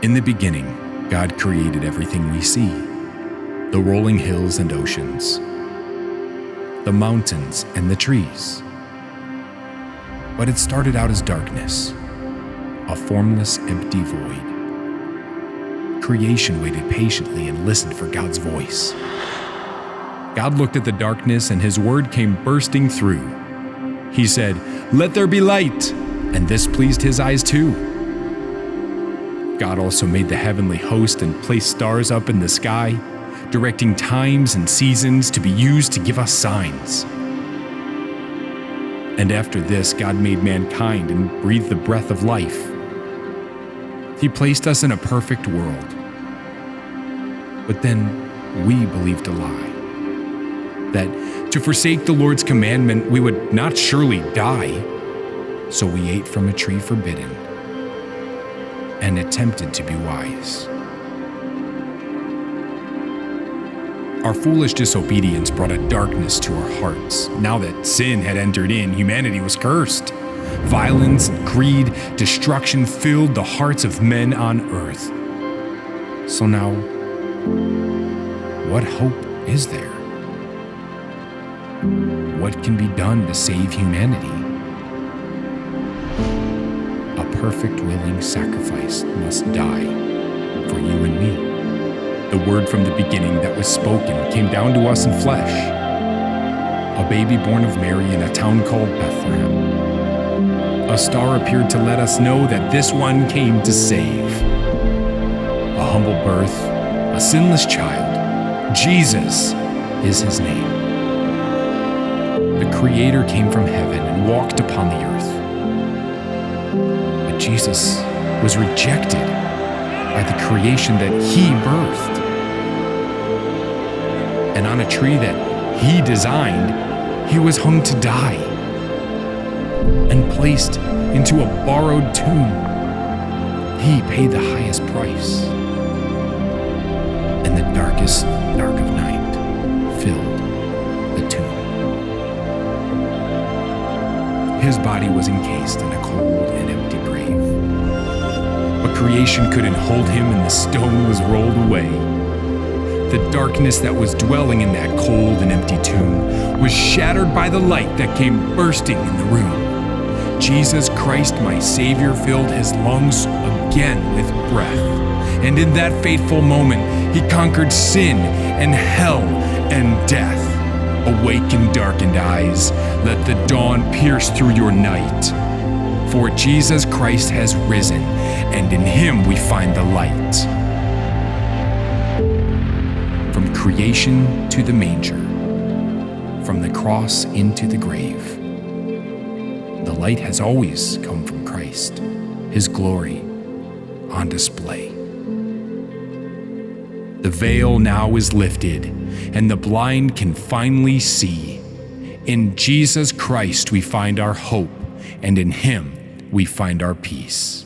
In the beginning, God created everything we see, the rolling hills and oceans, the mountains and the trees. But it started out as darkness, a formless, empty void. Creation waited patiently and listened for God's voice. God looked at the darkness and his word came bursting through. He said, "Let there be light," and this pleased his eyes too. God also made the heavenly host and placed stars up in the sky, directing times and seasons to be used to give us signs. And after this, God made mankind and breathed the breath of life. He placed us in a perfect world. But then we believed a lie, that to forsake the Lord's commandment, we would not surely die. So we ate from a tree forbidden and attempted to be wise. Our foolish disobedience brought a darkness to our hearts. Now that sin had entered in, humanity was cursed. Violence, greed, destruction filled the hearts of men on earth. So now, what hope is there? What can be done to save humanity? A perfect, willing sacrifice must die for you and me. The word from the beginning that was spoken came down to us in flesh. A baby born of Mary in a town called Bethlehem. A star appeared to let us know that this one came to save. A humble birth, a sinless child, Jesus is his name. The Creator came from heaven and walked upon the earth. But Jesus was rejected by the creation that he birthed. And on a tree that he designed, he was hung to die and placed into a borrowed tomb. He paid the highest price. And the darkest dark of night filled the tomb. His body was encased in a cold and empty grave. But creation couldn't hold him, and the stone was rolled away. The darkness that was dwelling in that cold and empty tomb was shattered by the light that came bursting in the room. Jesus Christ, my Savior, filled his lungs again with breath. And in that fateful moment, he conquered sin and hell and death. Awaken darkened eyes, let the dawn pierce through your night. For Jesus Christ has risen, and in him we find the light. From creation to the manger, from the cross into the grave, the light has always come from Christ, his glory on display. The veil now is lifted, and the blind can finally see. In Jesus Christ we find our hope, and in him we find our peace.